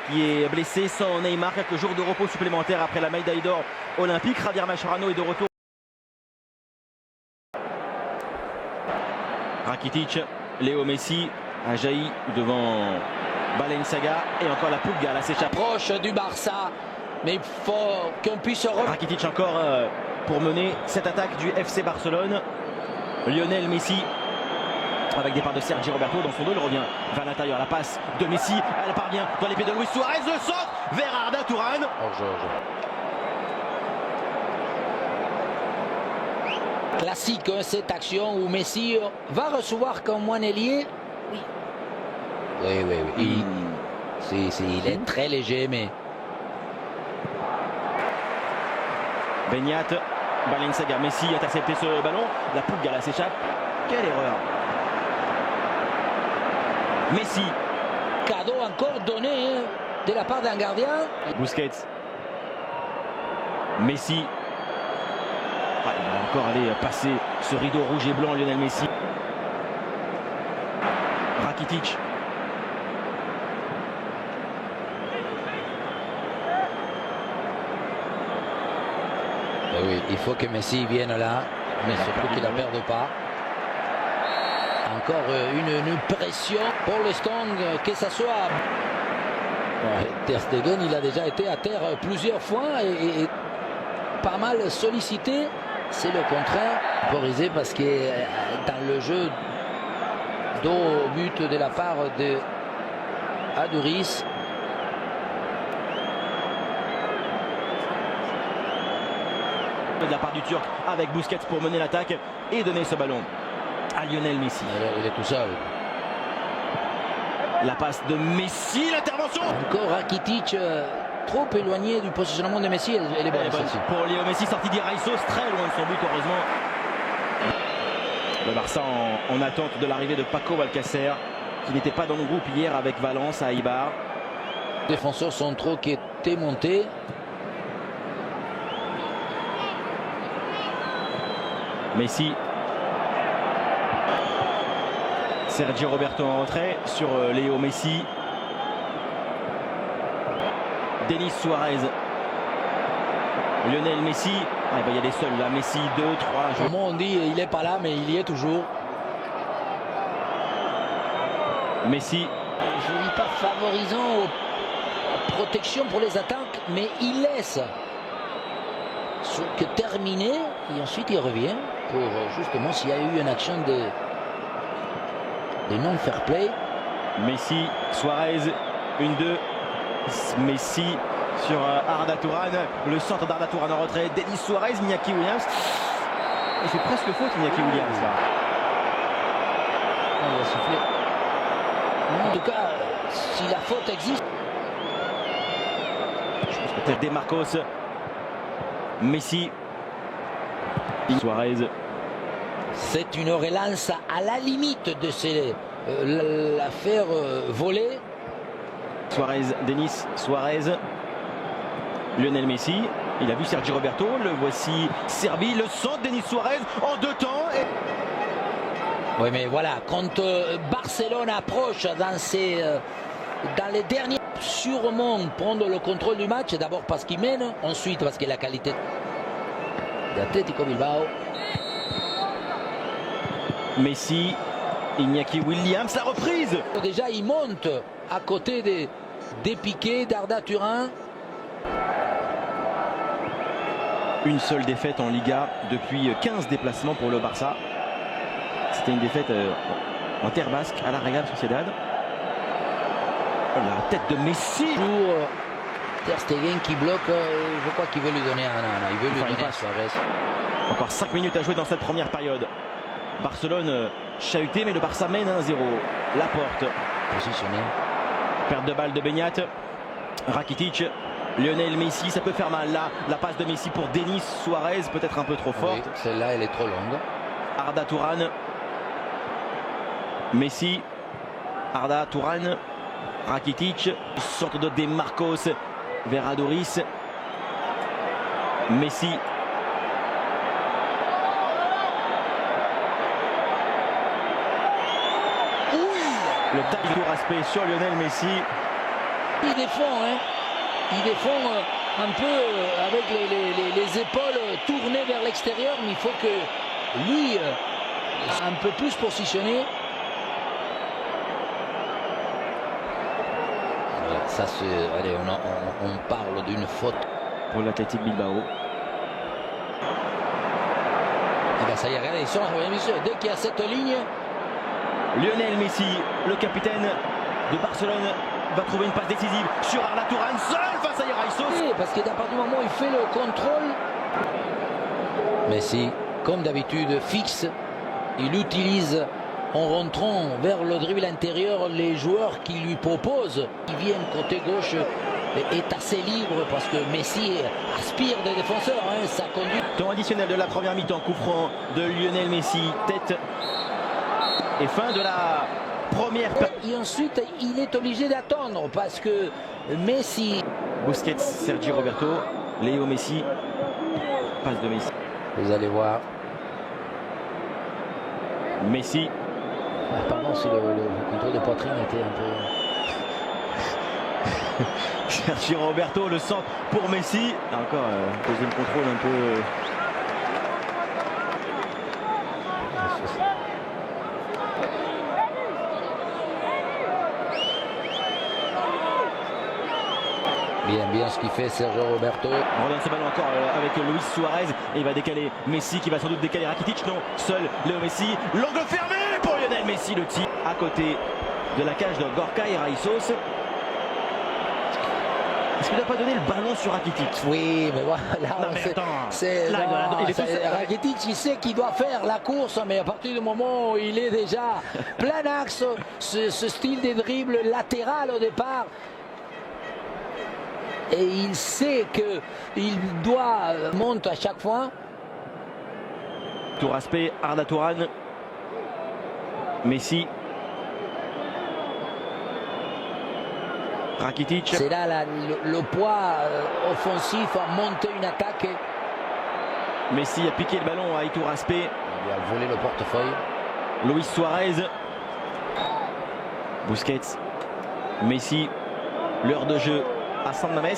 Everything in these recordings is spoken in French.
qui est blessé sans Neymar. Quelques jours de repos supplémentaires après la médaille d'or olympique. Javier Mascherano est de retour. Rakitic, Léo Messi a jailli devant Balenciaga et encore la Pulga, là s'échappe. Proche du Barça, mais il faut qu'on puisse... Rakitic encore pour mener cette attaque du FC Barcelone. Lionel Messi avec des parts de Sergi Roberto dans son dos, il revient vers l'intérieur, la passe de Messi, elle parvient dans les pieds de Luis Suarez, le centre vers Arda Turan. Classique, hein, cette action où Messi va recevoir comme un ailier. Oui. Il est très léger, mais... Beñat, Balenciaga, Messi a intercepté ce ballon. La Pulga là s'échappe. Quelle erreur. Messi. Cadeau encore donné hein, de la part d'un gardien. Busquets. Messi. Ah, il va encore aller passer ce rideau rouge et blanc, Lionel Messi. Rakitic. Oui, il faut que Messi vienne là, mais surtout qu'il ne la perde pas. Encore une pression pour le Stong, que ça soit. Ter Stegen, il a déjà été à terre plusieurs fois et pas mal sollicité. C'est le contraire. Temporisé parce que dans le jeu d'au but de la part de Aduriz. De la part du Turc avec Busquets pour mener l'attaque et donner ce ballon à Lionel Messi. Il est tout seul. La passe de Messi, l'intervention. Encore Rakitic trop éloigné du positionnement de Messi. Elle est bonne. Pour Léo Messi, sorti d'Iraisos, très loin de son but heureusement. Le Barça en attente de l'arrivée de Paco Alcácer qui n'était pas dans le groupe hier avec Valence à Eibar. Les défenseurs centraux qui étaient montés. Messi. Sergi Roberto en retrait sur Léo Messi. Denis Suarez. Lionel Messi. Ah, il va y aller seul là. Messi 2, 3. Comment on dit il n'est pas là mais il y est toujours. Messi. Je ne dis pas favorisant aux protections pour les attaques, mais il laisse que terminer et ensuite il revient pour justement s'il y a eu une action de non-fair play. Messi, Suarez, 1-2. Messi sur Arda Turan. Le centre d'Arda Turan en retrait. Denis Suarez, Iñaki Williams. Il fait presque faute, Iñaki Williams là. Il va souffler. En tout cas, si la faute existe. Je pense peut-être des Marcos. Messi. Suarez. C'est une relance à la limite de la faire voler. Suarez, Denis Suarez. Lionel Messi. Il a vu Sergi Roberto. Le voici servi. Le centre, Denis Suarez en 2 temps. Oui, mais voilà, quand Barcelone approche dans les derniers, sûrement prendre le contrôle du match, d'abord parce qu'il mène, ensuite parce que la qualité d'Atlético Bilbao. Messi, Iñaki Williams, la reprise. Déjà, il monte à côté des piquets d'Arda Turan. Une seule défaite en Liga depuis 15 déplacements pour le Barça. C'était une défaite en terre basque à la Real Sociedad. La tête de Messi. Ter Stegen qui bloque, je crois qu'il veut lui donner il veut lui donner à Suarez. Encore 5 minutes à jouer dans cette première période. Barcelone chahuté, mais le Barça mène 1-0. Laporte. Positionné. Perte de balle de Beñat. Rakitic. Lionel Messi, ça peut faire mal là. La passe de Messi pour Denis Suarez, peut-être un peu trop forte. Oui, celle-là, elle est trop longue. Arda Turan. Messi. Arda Turan. Rakitic. Sorte de De Marcos vers Aduriz. Messi. Le tacle de aspect sur Lionel Messi. Il défend, hein. Il défend un peu avec les épaules tournées vers l'extérieur, mais il faut que lui soit un peu plus positionné. Voilà, ça c'est. Allez, on parle d'une faute. Pour l'Athletic Bilbao. Et ben ça y est, regardez, ils sont dès qu'il y a cette ligne. Lionel Messi, le capitaine de Barcelone, va trouver une passe décisive sur Arda Turan, seul face à Iraisos. Oui, parce qu'à partir du moment où il fait le contrôle, Messi, comme d'habitude, fixe. Il utilise en rentrant vers le dribble intérieur les joueurs qui lui proposent. Qui viennent côté gauche est assez libre parce que Messi aspire des défenseurs. Hein, ça conduit. Temps additionnel de la première mi-temps, coup franc de Lionel Messi, tête et fin de la première. Et ensuite, il est obligé d'attendre parce que Messi. Busquets, Sergi Roberto, Léo Messi, passe de Messi. Vous allez voir. Messi. Ah, pardon si le contrôle de poitrine était un peu. Sergi Roberto, le centre pour Messi. Encore deuxième contrôle un peu. Bien ce qu'il fait Sergio Roberto. On redonne ce ballon encore avec Luis Suarez et il va décaler Messi qui va sans doute décaler Rakitic. Non, seul Léo Messi. L'angle fermé pour Lionel Messi. Le tir à côté de la cage de Gorka Iraisos. Est-ce qu'il n'a pas donné le ballon sur Rakitic? Oui, mais voilà. Rakitic, il sait qu'il doit faire la course, mais à partir du moment où il est déjà plein axe, ce style de dribble latéral au départ. Et il sait qu'il doit monter à chaque fois. Tour aspect, Arda Turan. Messi. Rakitic. C'est là le poids offensif à monter une attaque. Messi a piqué le ballon à Itur Aspe. Il lui a volé le portefeuille. Luis Suarez. Busquets. Messi. L'heure de jeu à San Mamés.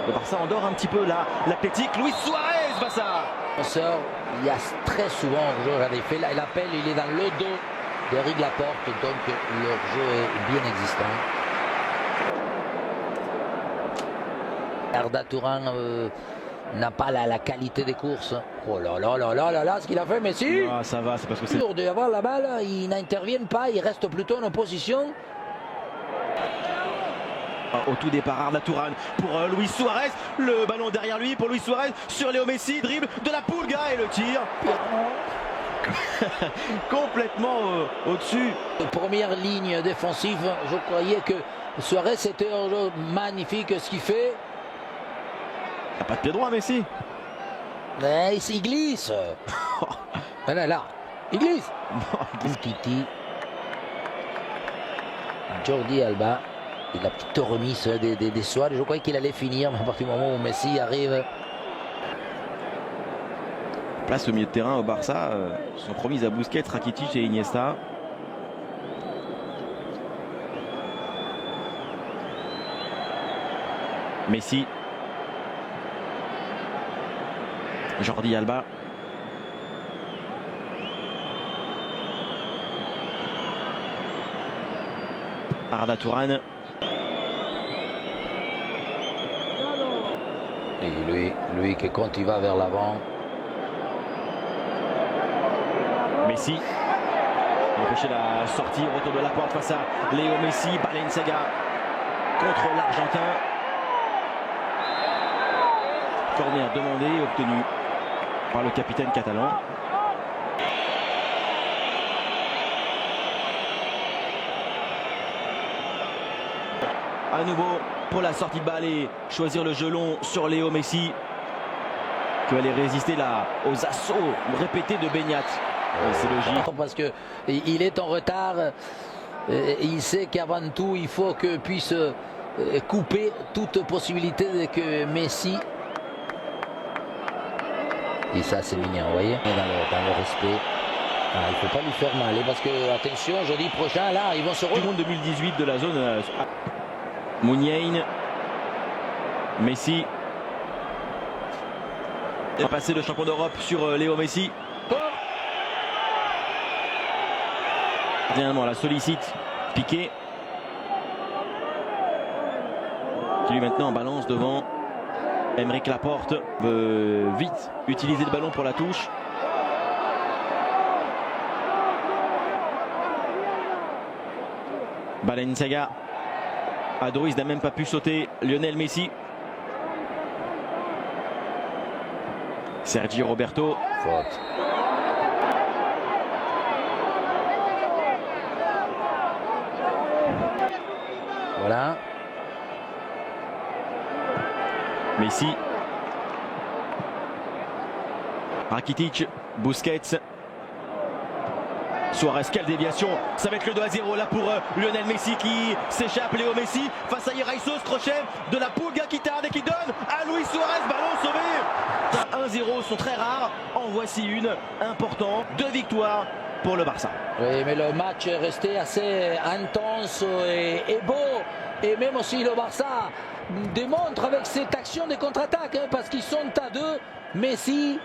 Le Barça endort un petit peu l'Athletic. Luis Suarez face à. Il y a très souvent regardez, il fait l'appel, il est dans le dos d'Éric Laporte, donc leur jeu est bien existant. Arda Turan n'a pas la qualité des courses. Oh là là là là là là, ce qu'il a fait Messi. Ah, ça va, c'est parce que c'est. Dur d'avoir la balle, ils n'interviennent pas, ils restent plutôt en opposition. Au tout départ, Arda Turan pour Luis Suarez. Le ballon derrière lui pour Luis Suarez sur Léo Messi. Dribble de la Pulga et le tir. Complètement au-dessus. Première ligne défensive, je croyais que Suarez était magnifique ce qu'il fait. Il n'a pas de pied droit, Messi. Mais il glisse. Là, il glisse. Titi. Jordi Alba. Et la petite remise des soirs. Je croyais qu'il allait finir, mais à partir du moment où Messi arrive. Place au milieu de terrain au Barça. Sont promises à Busquets, Rakitic et Iniesta. Messi. Jordi Alba. Arda Turan. Et lui qui quand il va vers l'avant. Messi. Il a empêché la sortie, retour de la porte face à Léo Messi. Balenciaga contre l'Argentin. Corner demandé et obtenu par le capitaine catalan. À nouveau pour la sortie de balle et choisir le jeu long sur Léo Messi qui va aller résister là aux assauts répétés de Beñat. C'est logique. Parce qu'il est en retard. Il sait qu'avant tout il faut que puisse couper toute possibilité que Messi. Et ça c'est mignon, vous voyez, dans le respect. Ah, il ne faut pas lui faire mal parce que attention, jeudi prochain là ils vont se retrouver. 2018 de la zone. Mouniain. Messi. Et passer le champion d'Europe sur Léo Messi. Finalement, la sollicite Piqué. Qui lui maintenant balance devant Aymeric Laporte. Veut vite utiliser le ballon pour la touche. Balenciaga. Adruis n'a même pas pu sauter Lionel Messi. Sergi Roberto. Faute. Voilà. Messi. Rakitic. Busquets. Suarez, quelle déviation. Ça va être le 2-0 là pour Lionel Messi qui s'échappe. Léo Messi face à Iraisos, crochet de la Pulga qui tarde et qui donne à Luis Suarez. Ballon sauvé. 1-0 sont très rares. En voici une importante. 2 victoires pour le Barça. Oui, mais le match est resté assez intense et beau. Et même aussi le Barça démontre avec cette action de contre-attaque, hein, parce qu'ils sont à 2. Messi